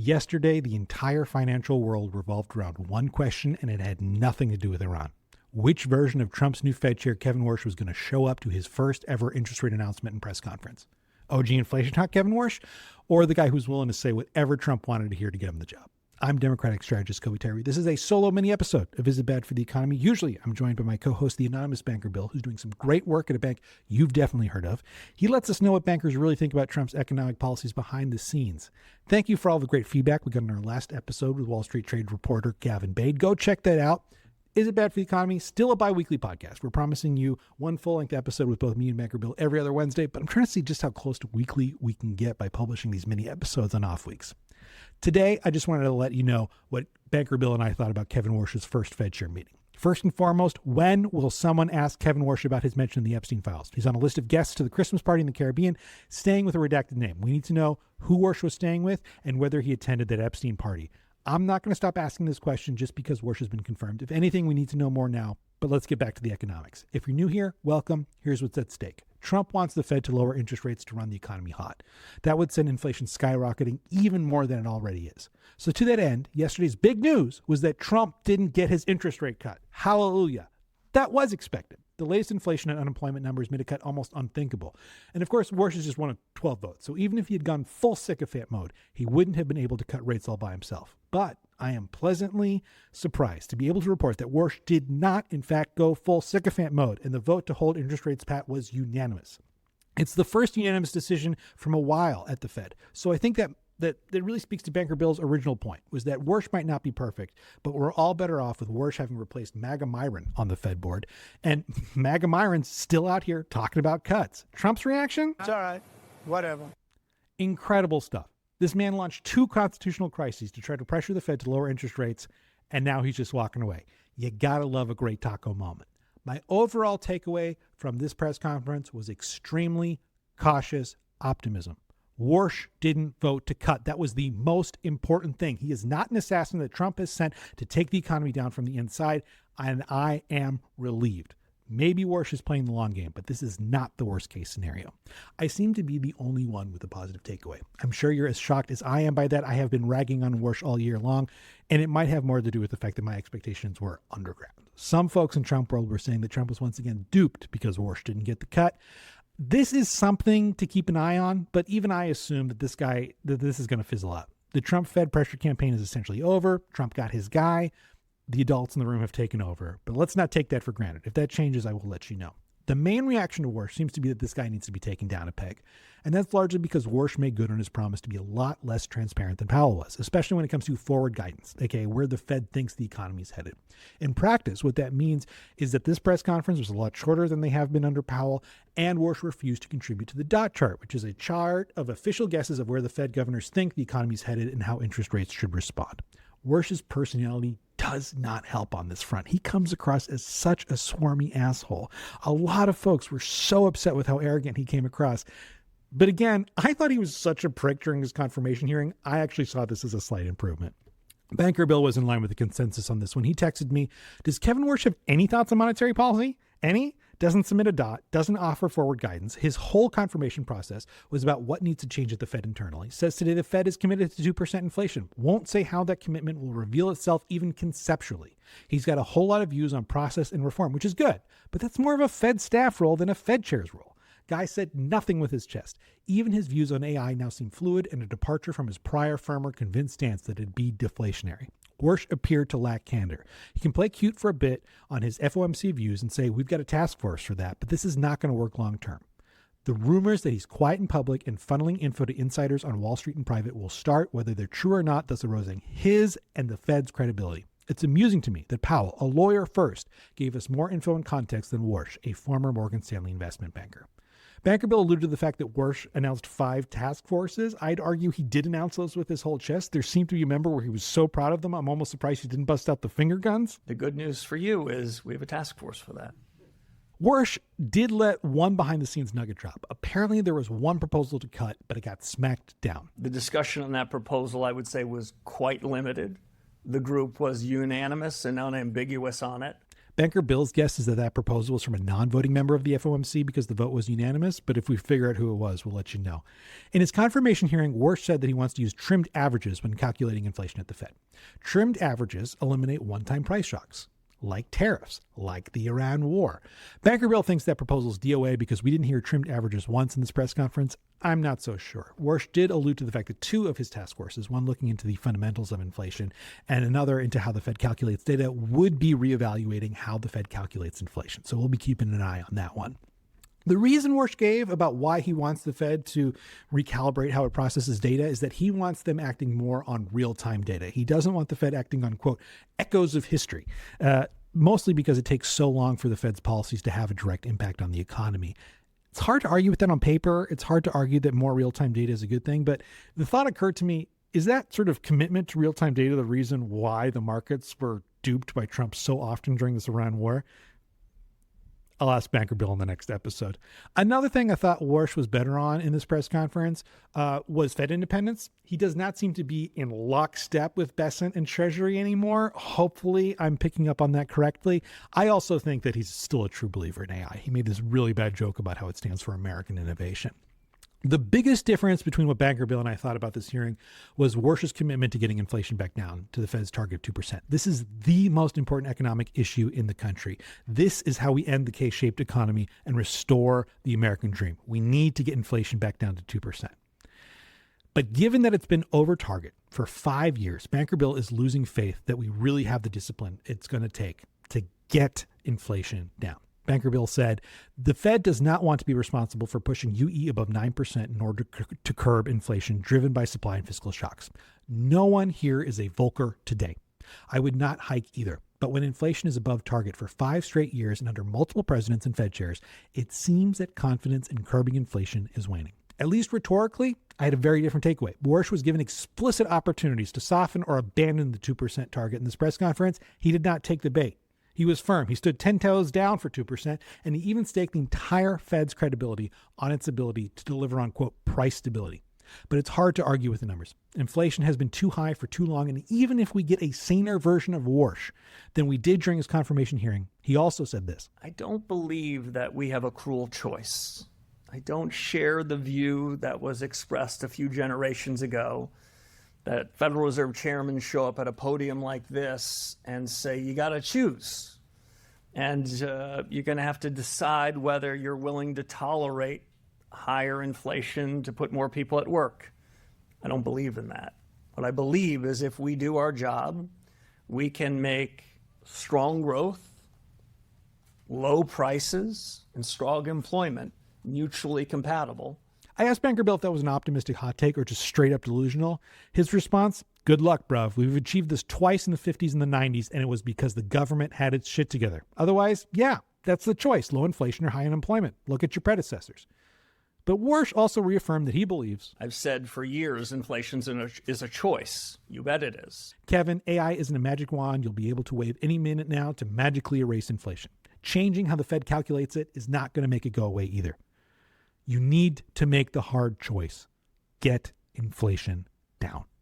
Yesterday, the entire financial world revolved around one question, and it had nothing to do with Iran. Which version of Trump's new Fed chair, Kevin Warsh, was going to show up to his first ever interest rate announcement and press conference? OG Inflation Hawk Kevin Warsh, or the guy who's willing to say whatever Trump wanted to hear to get him the job? I'm Democratic strategist Kobi Tirey. This is a solo mini episode of Is It Bad for the Economy? Usually I'm joined by my co-host, the anonymous banker Bill, who's doing some great work at a bank you've definitely heard of. He lets us know what bankers really think about Trump's economic policies behind the scenes. Thank you for all the great feedback we got in our last episode with Wall Street trade reporter Gavin Bade. Go check that out. Is It Bad for the Economy? Still a bi-weekly podcast. We're promising you one full-length episode with both me and Banker Bill every other Wednesday, but I'm trying to see just how close to weekly we can get by publishing these mini episodes on off weeks. Today, I just wanted to let you know what Banker Bill and I thought about Kevin Warsh's first Fed chair meeting. First and foremost, when will someone ask Kevin Warsh about his mention of the Epstein files? He's on a list of guests to the Christmas party in the Caribbean, staying with a redacted name. We need to know who Warsh was staying with and whether he attended that Epstein party. I'm not going to stop asking this question just because Warsh has been confirmed. If anything, we need to know more now. But let's get back to the economics. If you're new here, welcome. Here's what's at stake. Trump wants the Fed to lower interest rates to run the economy hot. That would send inflation skyrocketing even more than it already is. So to that end, yesterday's big news was that Trump didn't get his interest rate cut. Hallelujah. That was expected. The latest inflation and unemployment numbers made a cut almost unthinkable. And of course, Warsh is just one of 12 votes. So even if he had gone full sycophant mode, he wouldn't have been able to cut rates all by himself. But I am pleasantly surprised to be able to report that Warsh did not, in fact, go full sycophant mode, and the vote to hold interest rates pat was unanimous. It's the first unanimous decision from a while at the Fed. So I think that really speaks to Banker Bill's original point, was that Warsh might not be perfect, but we're all better off with Warsh having replaced MAGA Myron on the Fed board. And MAGA Myron's still out here talking about cuts. Trump's reaction? It's all right. Whatever. Incredible stuff. This man launched 2 constitutional crises to try to pressure the Fed to lower interest rates, and now he's just walking away. You gotta love a great taco moment. My overall takeaway from this press conference was extremely cautious optimism. Warsh didn't vote to cut. That was the most important thing. He is not an assassin that Trump has sent to take the economy down from the inside, and I am relieved. Maybe Warsh is playing the long game, but this is not the worst case scenario. I seem to be the only one with a positive takeaway. I'm sure you're as shocked as I am by that. I have been ragging on Warsh all year long, and it might have more to do with the fact that my expectations were underground. Some folks in Trump world were saying that Trump was once again duped because Warsh didn't get the cut. This is something to keep an eye on, but even I assume that this is going to fizzle out. The Trump Fed pressure campaign is essentially over. Trump got his guy. The adults in the room have taken over, but let's not take that for granted. If that changes, I will let you know. The main reaction to Warsh seems to be that this guy needs to be taken down a peg. And that's largely because Warsh made good on his promise to be a lot less transparent than Powell was, especially when it comes to forward guidance, aka where the Fed thinks the economy is headed. In practice, what that means is that this press conference was a lot shorter than they have been under Powell, and Warsh refused to contribute to the dot chart, which is a chart of official guesses of where the Fed governors think the economy is headed and how interest rates should respond. Warsh's personality does not help on this front. He comes across as such a swarmy asshole. A lot of folks were so upset with how arrogant he came across. But again, I thought he was such a prick during his confirmation hearing. I actually saw this as a slight improvement. Banker Bill was in line with the consensus on this when he texted me, does Kevin Warsh have any thoughts on monetary policy? Any? Doesn't submit a dot, doesn't offer forward guidance. His whole confirmation process was about what needs to change at the Fed internally. Says today the Fed is committed to 2% inflation. Won't say how that commitment will reveal itself even conceptually. He's got a whole lot of views on process and reform, which is good, but that's more of a Fed staff role than a Fed chair's role. Guy said nothing with his chest. Even his views on AI now seem fluid and a departure from his prior firmer convinced stance that it'd be deflationary. Warsh appeared to lack candor. He can play cute for a bit on his FOMC views and say, we've got a task force for that, but this is not going to work long term. The rumors that he's quiet in public and funneling info to insiders on Wall Street and private will start whether they're true or not, thus eroding his and the Fed's credibility. It's amusing to me that Powell, a lawyer first, gave us more info and context than Warsh, a former Morgan Stanley investment banker. Banker Bill alluded to the fact that Warsh announced 5 task forces. I'd argue he did announce those with his whole chest. There seemed to be a member where he was so proud of them, I'm almost surprised he didn't bust out the finger guns. The good news for you is we have a task force for that. Warsh did let one behind-the-scenes nugget drop. Apparently there was one proposal to cut, but it got smacked down. The discussion on that proposal, I would say, was quite limited. The group was unanimous and unambiguous on it. Banker Bill's guess is that that proposal was from a non-voting member of the FOMC because the vote was unanimous, but if we figure out who it was, we'll let you know. In his confirmation hearing, Warsh said that he wants to use trimmed averages when calculating inflation at the Fed. Trimmed averages eliminate one-time price shocks, like tariffs, like the Iran war. Banker Bill thinks that proposal is DOA because we didn't hear trimmed averages once in this press conference. I'm not so sure. Warsh did allude to the fact that two of his task forces, one looking into the fundamentals of inflation and another into how the Fed calculates data, would be reevaluating how the Fed calculates inflation. So we'll be keeping an eye on that one. The reason Warsh gave about why he wants the Fed to recalibrate how it processes data is that he wants them acting more on real-time data. He doesn't want the Fed acting on, quote, echoes of history, mostly because it takes so long for the Fed's policies to have a direct impact on the economy. It's hard to argue with that on paper. It's hard to argue that more real-time data is a good thing. But the thought occurred to me, is that sort of commitment to real-time data the reason why the markets were duped by Trump so often during this Iran war? I'll ask Banker Bill in the next episode. Another thing I thought Warsh was better on in this press conference was Fed independence. He does not seem to be in lockstep with Bessent and Treasury anymore. Hopefully I'm picking up on that correctly. I also think that he's still a true believer in AI. He made this really bad joke about how it stands for American innovation. The biggest difference between what Banker Bill and I thought about this hearing was Warsh's commitment to getting inflation back down to the Fed's target of 2%. This is the most important economic issue in the country. This is how we end the K-shaped economy and restore the American dream. We need to get inflation back down to 2%. But given that it's been over target for 5 years, Banker Bill is losing faith that we really have the discipline it's going to take to get inflation down. Banker Bill said, the Fed does not want to be responsible for pushing UE above 9% in order to curb inflation driven by supply and fiscal shocks. No one here is a Volcker today. I would not hike either. But when inflation is above target for 5 straight years and under multiple presidents and Fed chairs, it seems that confidence in curbing inflation is waning. At least rhetorically, I had a very different takeaway. Warsh was given explicit opportunities to soften or abandon the 2% target in this press conference. He did not take the bait. He was firm. He stood 10 toes down for 2%, and he even staked the entire Fed's credibility on its ability to deliver on, quote, price stability. But it's hard to argue with the numbers. Inflation has been too high for too long, and even if we get a saner version of Warsh than we did during his confirmation hearing, he also said this. I don't believe that we have a cruel choice. I don't share the view that was expressed a few generations ago that Federal Reserve chairmen show up at a podium like this and say, you got to choose. And you're going to have to decide whether you're willing to tolerate higher inflation to put more people at work. I don't believe in that. What I believe is if we do our job, we can make strong growth, low prices, and strong employment mutually compatible. I asked Banker Bill if that was an optimistic hot take or just straight up delusional. His response, good luck, bruv. We've achieved this twice in the 50s and the 90s, and it was because the government had its shit together. Otherwise, yeah, that's the choice, low inflation or high unemployment. Look at your predecessors. But Warsh also reaffirmed that he believes, I've said for years, inflation is a choice. You bet it is. Kevin, AI isn't a magic wand you'll be able to wave any minute now to magically erase inflation. Changing how the Fed calculates it is not going to make it go away either. You need to make the hard choice. Get inflation down.